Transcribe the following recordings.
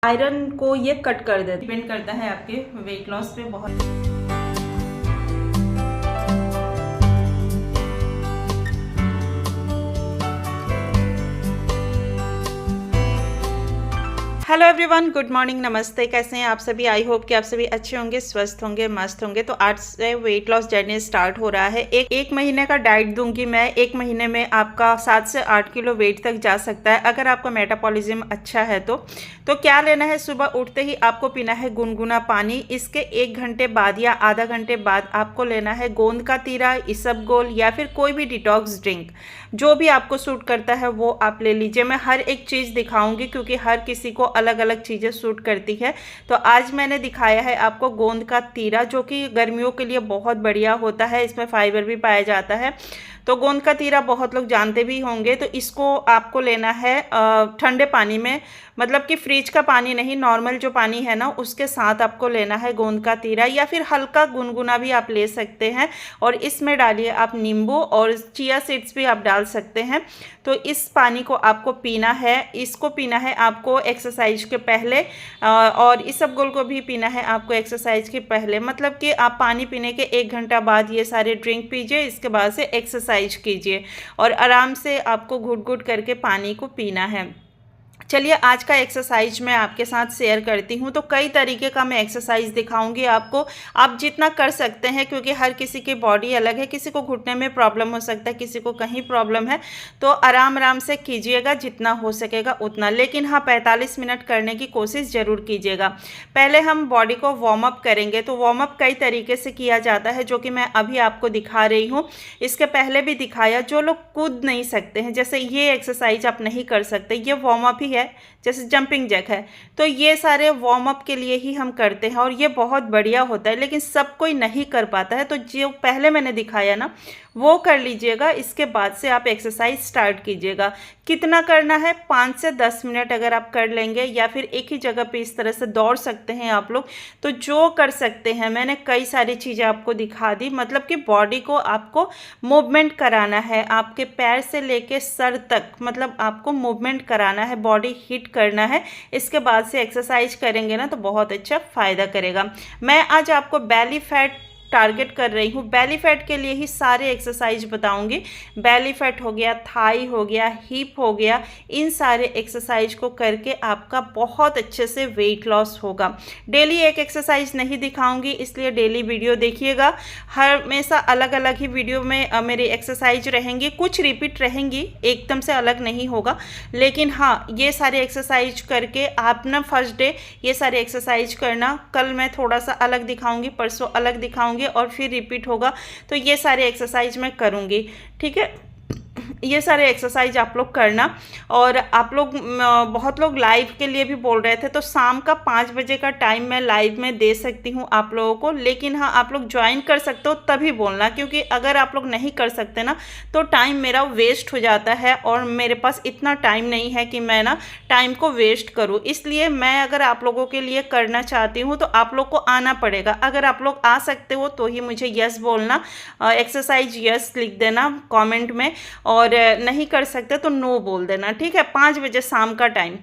Iron को ये cut कर देता है। डिपेंड करता है आपके वेट लॉस पे बहुत। हेलो एवरीवन, गुड मॉर्निंग, नमस्ते। कैसे हैं आप सभी? आई होप कि आप सभी अच्छे होंगे, स्वस्थ होंगे, मस्त होंगे। तो आज से वेट लॉस जर्नी स्टार्ट हो रहा है। एक महीने का डाइट दूंगी मैं। एक महीने में आपका 7 से 8 किलो वेट तक जा सकता है अगर आपका मेटाबॉलिज्म अच्छा है तो क्या लेना है? सुबह उठते ही आपको पीना है गुनगुना पानी। इसके 1 घंटे बाद या आधा घंटे बाद आपको लेना है गोंद का तीरा, इसबगोल या फिर कोई भी डिटॉक्स ड्रिंक, जो भी आपको सूट करता है वो आप ले लीजिए। मैं हर एक चीज़ दिखाऊंगी क्योंकि हर किसी को अलग अलग चीज़ें सूट करती है। तो आज मैंने दिखाया है आपको गोंद का तीरा, जो कि गर्मियों के लिए बहुत बढ़िया होता है। इसमें फाइबर भी पाया जाता है। तो गोंद का तीरा बहुत लोग जानते भी होंगे। तो इसको आपको लेना है ठंडे पानी में, मतलब कि फ्रिज का पानी नहीं, नॉर्मल जो पानी है ना उसके साथ आपको लेना है गोंद का तीरा, या फिर हल्का गुनगुना भी आप ले सकते हैं। और इसमें डालिए आप नींबू और चिया सीड्स भी आप डाल सकते हैं। तो इस पानी को आपको पीना है। इसको पीना है आपको एक्सरसाइज के पहले, और इसबगोल को भी पीना है आपको एक्सरसाइज के पहले। मतलब कि आप पानी पीने के 1 घंटा बाद ये सारे ड्रिंक पीजिए। इसके बाद से एक्सरसाइज कीजिए और आराम से आपको घुट घुट करके पानी को पीना है। चलिए आज का एक्सरसाइज मैं आपके साथ शेयर करती हूँ। तो कई तरीके का मैं एक्सरसाइज दिखाऊंगी आपको, आप जितना कर सकते हैं, क्योंकि हर किसी की बॉडी अलग है। किसी को घुटने में प्रॉब्लम हो सकता है, किसी को कहीं प्रॉब्लम है। तो आराम आराम से कीजिएगा, जितना हो सकेगा उतना। लेकिन हाँ, 45 मिनट करने की कोशिश ज़रूर कीजिएगा। पहले हम बॉडी को वार्म अप करेंगे। तो वार्म अप कई तरीके से किया जाता है, जो कि मैं अभी आपको दिखा रही हूँ। इसके पहले भी दिखाया। जो लोग कूद नहीं सकते हैं, जैसे ये एक्सरसाइज आप नहीं कर सकते, ये वार्म अप ही है, जैसे जंपिंग जैक है। तो ये सारे वार्म अप के लिए ही हम करते हैं और ये बहुत बढ़िया होता है। लेकिन सब कोई नहीं कर पाता है। तो जो पहले मैंने दिखाया ना वो कर लीजिएगा। इसके बाद से आप एक्सरसाइज स्टार्ट कीजिएगा। कितना करना है? 5 से 10 मिनट अगर आप कर लेंगे, या फिर एक ही जगह पे इस तरह से दौड़ सकते हैं आप लोग, तो जो कर सकते हैं। मैंने कई सारी चीज़ें आपको दिखा दी। मतलब कि बॉडी को आपको मूवमेंट कराना है, आपके पैर से लेके सर तक, मतलब आपको मूवमेंट कराना है, बॉडी हिट करना है। इसके बाद से एक्सरसाइज करेंगे ना तो बहुत अच्छा फ़ायदा करेगा। मैं आज आपको बेली फैट टारगेट कर रही हूँ। बेली फैट के लिए ही सारे एक्सरसाइज बताऊंगी। बेली फैट हो गया, थाई हो गया, हिप हो गया, इन सारे एक्सरसाइज को करके आपका बहुत अच्छे से वेट लॉस होगा। डेली एक एक्सरसाइज नहीं दिखाऊंगी, इसलिए डेली वीडियो देखिएगा। हमेशा अलग अलग ही वीडियो में मेरी एक्सरसाइज रहेंगी, कुछ रिपीट रहेंगी, एकदम से अलग नहीं होगा। लेकिन हाँ, ये सारे एक्सरसाइज करके आप ना फर्स्ट डे ये सारे एक्सरसाइज करना। कल मैं थोड़ा सा अलग दिखाऊंगी, परसों अलग दिखाऊंगी और फिर रिपीट होगा। तो ये सारे एक्सरसाइज मैं करूंगी, ठीक है? ये सारे एक्सरसाइज आप लोग करना। और आप लोग बहुत लोग लाइव के लिए भी बोल रहे थे, तो शाम का 5 बजे का टाइम मैं लाइव में दे सकती हूँ आप लोगों को। लेकिन हाँ, आप लोग ज्वाइन कर सकते हो तभी बोलना, क्योंकि अगर आप लोग नहीं कर सकते ना तो टाइम मेरा वेस्ट हो जाता है और मेरे पास इतना टाइम नहीं है कि मैं ना टाइम को वेस्ट करूँ। इसलिए मैं अगर आप लोगों के लिए करना चाहती हूँ तो आप लोग को आना पड़ेगा। अगर आप लोग आ सकते हो तो ही मुझे यस बोलना, एक्सरसाइज यस लिख देना कमेंट में, और नहीं कर सकते तो नो बोल देना, ठीक है? 5 बजे शाम का टाइम।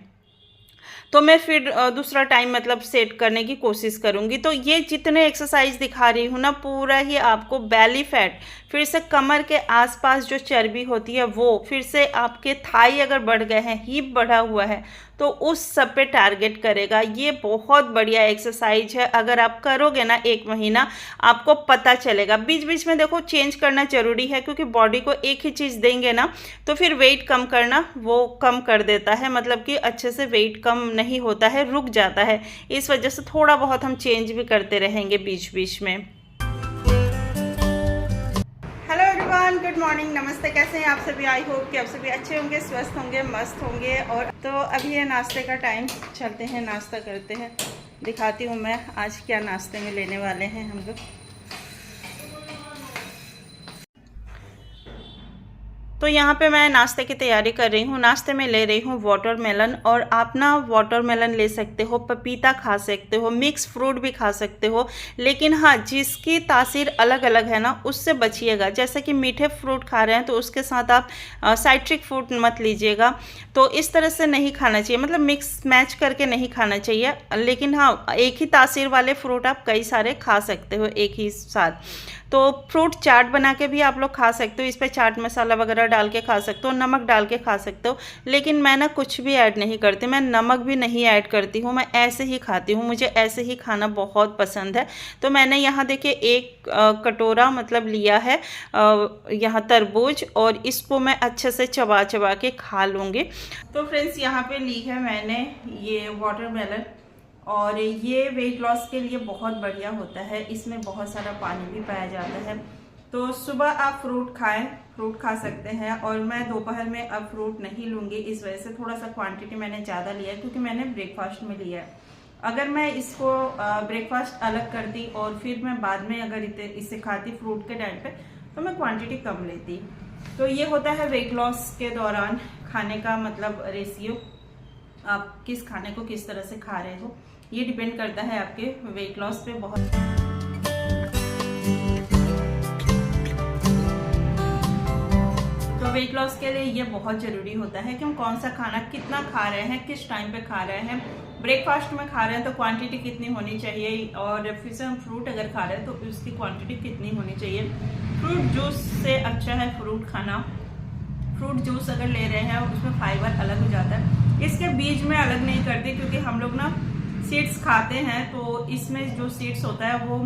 तो मैं फिर दूसरा टाइम मतलब सेट करने की कोशिश करूँगी। तो ये जितने एक्सरसाइज दिखा रही हूँ ना, पूरा ही आपको बेली फैट, फिर से कमर के आसपास जो चर्बी होती है वो, फिर से आपके थाई अगर बढ़ गए हैं, हिप बढ़ा हुआ है, तो उस सब पे टारगेट करेगा। ये बहुत बढ़िया एक्सरसाइज है। अगर आप करोगे ना 1 महीना, आपको पता चलेगा। बीच बीच में देखो चेंज करना ज़रूरी है, क्योंकि बॉडी को एक ही चीज़ देंगे ना तो फिर वेट कम करना वो कम कर देता है। मतलब कि अच्छे से वेट कम नहीं होता है, रुक जाता है। इस वजह से थोड़ा बहुत हम चेंज भी करते रहेंगे बीच बीच में। हेलो एवरीवन, गुड मॉर्निंग, नमस्ते। कैसे हैं आप सभी? आई होप कि आप सभी अच्छे होंगे, स्वस्थ होंगे, मस्त होंगे। और तो अभी है नाश्ते का टाइम, चलते हैं नाश्ता करते हैं। दिखाती हूँ मैं आज क्या नाश्ते में लेने वाले हैं हम लोग। तो तो यहाँ पे मैं नाश्ते की तैयारी कर रही हूँ। नाश्ते में ले रही हूँ वाटरमेलन, और आप ना वाटरमेलन ले सकते हो, पपीता खा सकते हो, मिक्स फ्रूट भी खा सकते हो, लेकिन हाँ जिसकी तासीर अलग अलग है ना उससे बचिएगा। जैसे कि मीठे फ्रूट खा रहे हैं तो उसके साथ आप साइट्रिक फ्रूट मत लीजिएगा। तो इस तरह से नहीं खाना चाहिए, मतलब मिक्स मैच करके नहीं खाना चाहिए। लेकिन हाँ एक ही तासीर वाले फ्रूट आप कई सारे खा सकते हो एक ही साथ। तो फ्रूट चाट बना के भी आप लोग खा सकते हो, इस पर चाट मसाला वगैरह डाल के खा सकते हो, नमक डाल के खा सकते हो। लेकिन मैं ना कुछ भी ऐड नहीं करती, मैं नमक भी नहीं ऐड करती हूँ, मैं ऐसे ही खाती हूँ, मुझे ऐसे ही खाना बहुत पसंद है। तो मैंने यहाँ देखिए एक कटोरा मतलब लिया है यहाँ तरबूज, और इसको मैं अच्छे से चबा चबा के खा लूँगी। तो फ्रेंड्स यहाँ पे ली है मैंने ये वाटरमेलन, और ये वेट लॉस के लिए बहुत बढ़िया होता है, इसमें बहुत सारा पानी भी पाया जाता है। तो सुबह आप फ्रूट खाएं, फ्रूट खा सकते हैं। और मैं दोपहर में अब फ्रूट नहीं लूँगी, इस वजह से थोड़ा सा क्वांटिटी मैंने ज़्यादा लिया है, क्योंकि मैंने ब्रेकफास्ट में लिया है। अगर मैं इसको ब्रेकफास्ट अलग करती और फिर मैं बाद में अगर इसे खाती फ्रूट के टाइम पे, तो मैं क्वांटिटी कम लेती। तो ये होता है वेट लॉस के दौरान खाने का मतलब रेशियो, आप किस खाने को किस तरह से खा रहे हो, ये डिपेंड करता है आपके वेट लॉस पे बहुत। तो वेट लॉस के लिए ये बहुत ज़रूरी होता है कि हम कौन सा खाना कितना खा रहे हैं, किस टाइम पे खा रहे हैं। ब्रेकफास्ट में खा रहे हैं तो क्वांटिटी कितनी होनी चाहिए, और फिर से हम फ्रूट अगर खा रहे हैं तो उसकी क्वांटिटी कितनी होनी चाहिए। फ्रूट जूस से अच्छा है फ्रूट खाना। फ्रूट जूस अगर ले रहे हैं उसमें फाइबर अलग हो जाता है, इसके बीज में अलग नहीं करती, क्योंकि हम लोग ना सीड्स खाते हैं तो इसमें जो सीड्स होता है वो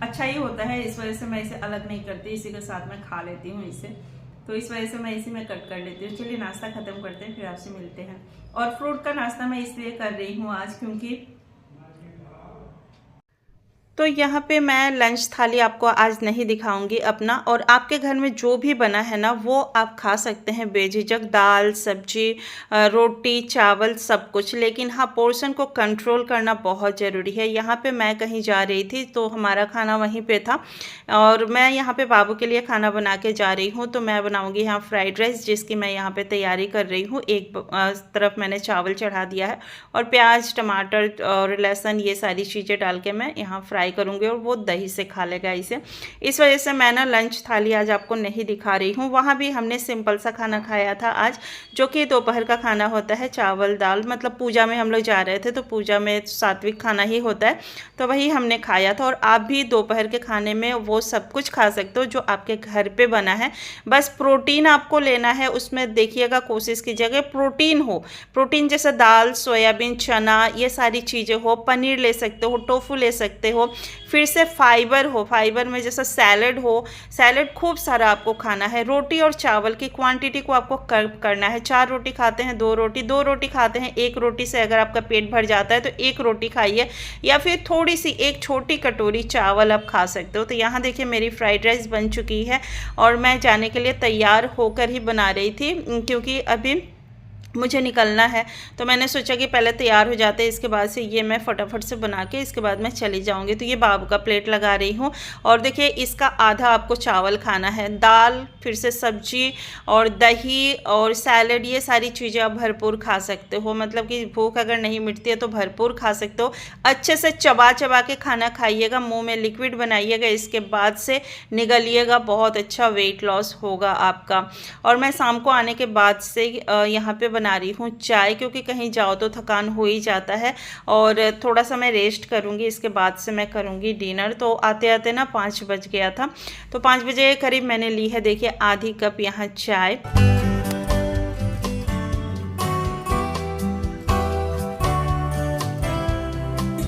अच्छा ही होता है, इस वजह से मैं इसे अलग नहीं करती, इसी के साथ मैं खा लेती हूँ इसे। तो इस वजह से मैं इसी में कट कर लेती हूँ। चलिए नाश्ता खत्म करते हैं, फिर आपसे मिलते हैं। और फ्रूट का नाश्ता मैं इसलिए कर रही हूँ आज क्योंकि तो यहाँ पे मैं लंच थाली आपको आज नहीं दिखाऊंगी अपना, और आपके घर में जो भी बना है ना वो आप खा सकते हैं बेझिझक, दाल सब्जी रोटी चावल सब कुछ। लेकिन हाँ पोर्शन को कंट्रोल करना बहुत ज़रूरी है। यहाँ पे मैं कहीं जा रही थी तो हमारा खाना वहीं पे था, और मैं यहाँ पे बाबू के लिए खाना बना के जा रही हूँ। तो मैं बनाऊँगी यहाँ फ्राइड राइस, जिसकी मैं यहाँ पर तैयारी कर रही हूँ। एक तरफ मैंने चावल चढ़ा दिया है, और प्याज टमाटर और लहसुन ये सारी चीज़ें डाल के मैं यहाँ फ्राई करूंगी, और वो दही से खा लेगा इसे। इस वजह से मैं ना लंच थाली आज आपको नहीं दिखा रही हूँ। वहाँ भी हमने सिंपल सा खाना खाया था आज, जो कि दोपहर का खाना होता है, चावल दाल। मतलब पूजा में हम लोग जा रहे थे तो पूजा में सात्विक खाना ही होता है, तो वही हमने खाया था। और आप भी दोपहर के खाने में वो सब कुछ खा सकते हो जो आपके घर पे बना है। बस प्रोटीन आपको लेना है, उसमें देखिएगा कोशिश कीजिएगा प्रोटीन हो, प्रोटीन जैसे दाल सोयाबीन चना ये सारी चीज़ें हो, पनीर ले सकते हो, टोफू ले सकते हो। फिर से फाइबर हो, फाइबर में जैसा सैलड हो, सैलड खूब सारा आपको खाना है। रोटी और चावल की क्वांटिटी को आपको करना है। 4 रोटी खाते हैं 2 रोटी, 2 रोटी खाते हैं 1 रोटी से अगर आपका पेट भर जाता है तो 1 रोटी खाइए, या फिर थोड़ी सी एक छोटी कटोरी चावल आप खा सकते हो। तो यहाँ देखिए मेरी फ्राइड राइस बन चुकी है, और मैं जाने के लिए तैयार होकर ही बना रही थी, क्योंकि अभी मुझे निकलना है। तो मैंने सोचा कि पहले तैयार हो जाते हैं, इसके बाद से ये मैं फटाफट से बना के इसके बाद मैं चली जाऊंगी। तो ये बाबू का प्लेट लगा रही हूँ, और देखिए इसका आधा आपको चावल खाना है, दाल फिर से सब्जी और दही और सैलड ये सारी चीज़ें आप भरपूर खा सकते हो। मतलब कि भूख अगर नहीं मिटती है तो भरपूर खा सकते हो। अच्छे से चबा चबा के खाना खाइएगा, मुँह में लिक्विड बनाइएगा, इसके बाद से निगलिएगा, बहुत अच्छा वेट लॉस होगा आपका। और मैं शाम को आने के बाद से यहाँ पे बना रही हूँ चाय, क्योंकि कहीं जाओ तो थकान हो ही जाता है, और थोड़ा सा मैं रेस्ट करूँगी, इसके बाद से मैं करूँगी डिनर। तो आते आते ना 5 बज गया था, तो 5 बजे करीब मैंने ली है देखिए आधी कप यहाँ चाय।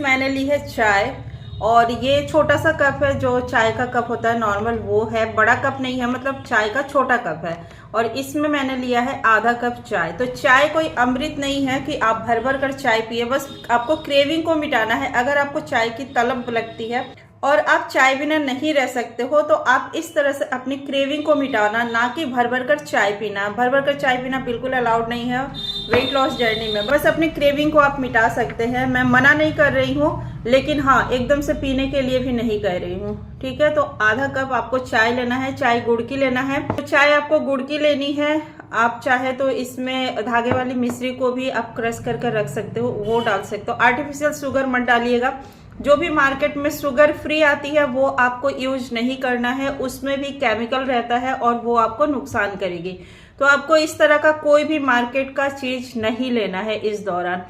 मैंने ली है चाय, और ये छोटा सा कप है, जो चाय का कप होता है नॉर्मल वो है, बड़ा कप नहीं है, मतलब चाय का छोटा कप है। और इसमें मैंने लिया है आधा कप चाय। तो चाय कोई अमृत नहीं है कि आप भर भर कर चाय पिए, बस आपको क्रेविंग को मिटाना है। अगर आपको चाय की तलब लगती है और आप चाय बिना नहीं रह सकते हो, तो आप इस तरह से अपनी क्रेविंग को मिटाना, ना कि भर भर कर चाय पीना। भर भर कर चाय पीना बिल्कुल अलाउड नहीं है वेट लॉस जर्नी में। बस अपनी क्रेविंग को आप मिटा सकते हैं। मैं मना नहीं कर रही हूँ, लेकिन हाँ, एकदम से पीने के लिए भी नहीं कह रही हूँ, ठीक है। तो आधा कप आपको चाय लेना है, चाय गुड़ की लेना है। तो चाय आपको गुड़ की लेनी है। आप चाहे तो इसमें धागे वाली मिश्री को भी आप क्रश करके रख सकते हो, वो डाल सकते हो। आर्टिफिशियल शुगर मत डालिएगा। जो भी मार्केट में शुगर फ्री आती है वो आपको यूज नहीं करना है, उसमें भी केमिकल रहता है और वो आपको नुकसान करेगी। तो आपको इस तरह का कोई भी मार्केट का चीज नहीं लेना है इस दौरान।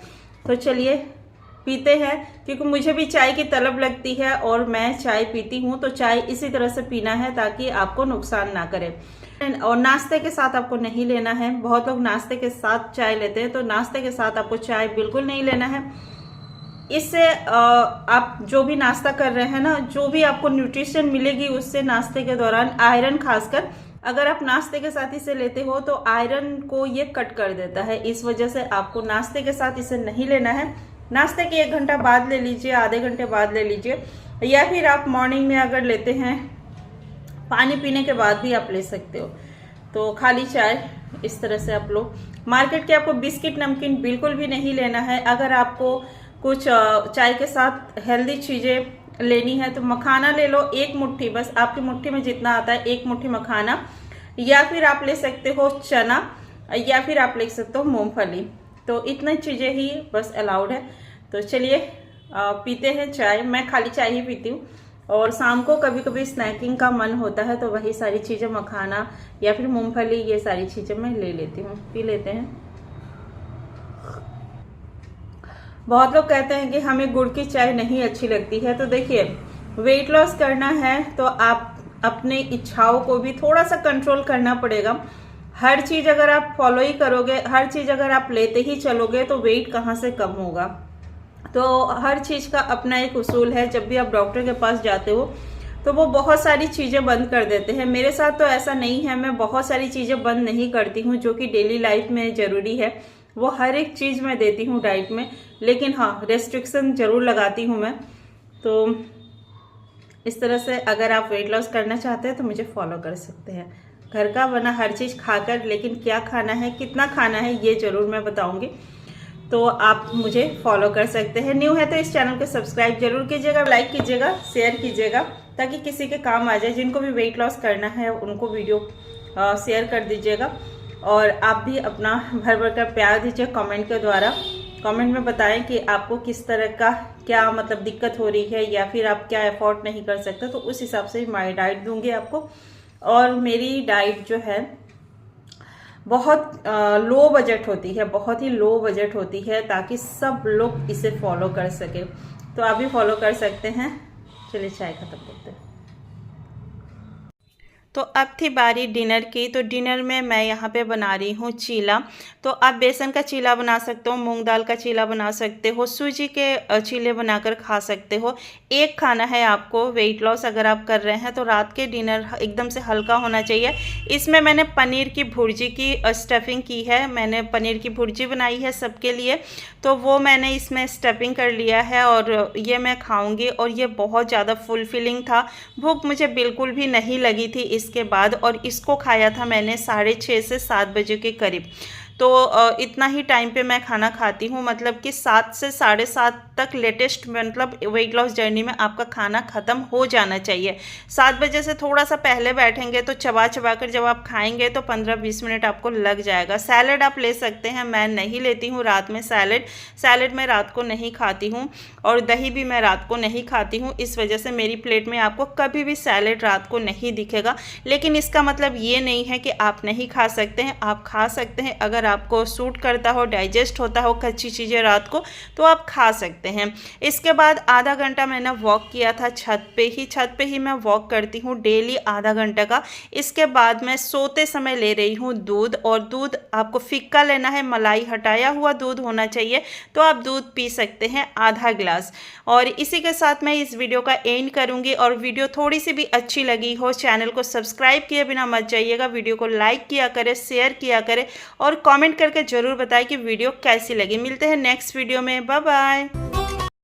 तो चलिए पीते हैं, क्योंकि मुझे भी चाय की तलब लगती है और मैं चाय पीती हूँ। तो चाय इसी तरह से पीना है ताकि आपको नुकसान ना करे। और नाश्ते के साथ आपको नहीं लेना है। बहुत लोग नाश्ते के साथ चाय लेते हैं, तो नाश्ते के साथ आपको चाय बिल्कुल नहीं लेना है। इससे आप जो भी नाश्ता कर रहे हैं ना, जो भी आपको न्यूट्रिशन मिलेगी उससे नाश्ते के दौरान, आयरन खासकर, अगर आप नाश्ते के साथ इसे लेते हो तो आयरन को ये कट कर देता है। इस वजह से आपको नाश्ते के साथ इसे नहीं लेना है। नाश्ते के 1 घंटा बाद ले लीजिए, आधे घंटे बाद ले लीजिए, या फिर आप मॉर्निंग में अगर लेते हैं पानी पीने के बाद भी आप ले सकते हो। तो खाली चाय इस तरह से आप लो। मार्केट के आपको बिस्किट नमकीन बिल्कुल भी नहीं लेना है। अगर आपको कुछ चाय के साथ हेल्दी चीज़ें लेनी है तो मखाना ले लो, 1 मुट्ठी, बस आपकी मुट्ठी में जितना आता है 1 मुट्ठी मखाना, या फिर आप ले सकते हो चना, या फिर आप ले सकते हो मूंगफली। तो इतनी चीज़ें ही बस अलाउड है। तो चलिए पीते हैं चाय। मैं खाली चाय ही पीती हूँ, और शाम को कभी कभी स्नैकिंग का मन होता है तो वही सारी चीज़ें, मखाना या फिर मूंगफली, ये सारी चीज़ें मैं ले लेती हूँ। पी लेते हैं। बहुत लोग कहते हैं कि हमें गुड़ की चाय नहीं अच्छी लगती है। तो देखिए, वेट लॉस करना है तो आप अपने इच्छाओं को भी थोड़ा सा कंट्रोल करना पड़ेगा। हर चीज़ अगर आप फॉलो ही करोगे, हर चीज़ अगर आप लेते ही चलोगे, तो वेट कहाँ से कम होगा। तो हर चीज़ का अपना एक उसूल है। जब भी आप डॉक्टर के पास जाते हो तो वो बहुत सारी चीज़ें बंद कर देते हैं। मेरे साथ तो ऐसा नहीं है, मैं बहुत सारी चीज़ें बंद नहीं करती हूँ जो कि डेली लाइफ में ज़रूरी है। वो हर एक चीज़ मैं देती हूँ डाइट में, लेकिन हाँ, रेस्ट्रिक्शन ज़रूर लगाती हूँ मैं। तो इस तरह से अगर आप वेट लॉस करना चाहते हैं तो मुझे फॉलो कर सकते हैं। घर का बना हर चीज़ खाकर, लेकिन क्या खाना है, कितना खाना है, ये ज़रूर मैं बताऊँगी। तो आप मुझे फॉलो कर सकते हैं। न्यू है तो इस चैनल को सब्सक्राइब जरूर कीजिएगा, लाइक कीजिएगा, शेयर कीजिएगा, ताकि किसी के काम आ जाए। जिनको भी वेट लॉस करना है उनको वीडियो शेयर कर दीजिएगा। और आप भी अपना भर भर कर प्यार दीजिए कमेंट के द्वारा। कमेंट में बताएं कि आपको किस तरह का क्या मतलब दिक्कत हो रही है, या फिर आप क्या अफोर्ड नहीं कर सकते, तो उस हिसाब से मैं डाइट दूंगी आपको। और मेरी डाइट जो है बहुत लो बजट होती है, बहुत ही लो बजट होती है, ताकि सब लोग इसे फॉलो कर सके। तो आप भी फॉलो कर सकते हैं। चलिए चाय खत्म करते हैं। तो अब थी बारी डिनर की। तो डिनर में मैं यहाँ पे बना रही हूँ चीला। तो आप बेसन का चीला बना सकते हो, मूंग दाल का चीला बना सकते हो, सूजी के चीले बनाकर खा सकते हो। एक खाना है आपको वेट लॉस अगर आप कर रहे हैं तो रात के डिनर एकदम से हल्का होना चाहिए। इसमें मैंने पनीर की भुर्जी की स्टफिंग की है। मैंने पनीर की भुर्जी बनाई है सबके लिए, तो वो मैंने इसमें स्टफिंग कर लिया है और ये मैं खाऊंगी। और ये बहुत ज़्यादा फुलफिलिंग था, भूख मुझे बिल्कुल भी नहीं लगी थी इसके बाद। और इसको खाया था मैंने 6:30 से 7 बजे के करीब। तो इतना ही टाइम पे मैं खाना खाती हूँ, मतलब कि 7 से 7:30 तक लेटेस्ट, मतलब वेट लॉस जर्नी में आपका खाना ख़त्म हो जाना चाहिए। 7 बजे से थोड़ा सा पहले बैठेंगे तो चबा चबा कर जब आप खाएंगे तो 15-20 मिनट आपको लग जाएगा। सैलड आप ले सकते हैं, मैं नहीं लेती हूँ रात में सैलड मैं रात को नहीं खाती हूँ, और दही भी मैं रात को नहीं खाती हूँ। इस वजह से मेरी प्लेट में आपको कभी भी सैलड रात को नहीं दिखेगा। लेकिन इसका मतलब ये नहीं है कि आप नहीं खा सकते हैं, आप खा सकते हैं। अगर आपको सूट करता हो, डाइजेस्ट होता हो कच्ची चीज़ें रात को, तो आप खा सकते हैं। इसके बाद आधा घंटा मैंने वॉक किया था छत पे ही मैं वॉक करती हूँ डेली आधा घंटे का। इसके बाद मैं सोते समय ले रही हूँ दूध, और दूध आपको फिक्का लेना है, मलाई हटाया हुआ दूध होना चाहिए। तो आप दूध पी सकते हैं आधा गिलास। और इसी के साथ मैं इस वीडियो का एंड करूँगी। और वीडियो थोड़ी सी भी अच्छी लगी हो, चैनल को सब्सक्राइब किए बिना मत जाइएगा, वीडियो को लाइक किया करें, शेयर किया करें, और कमेंट करके ज़रूर बताएं कि वीडियो कैसी लगी। मिलते हैं नेक्स्ट वीडियो में, बाय बाय।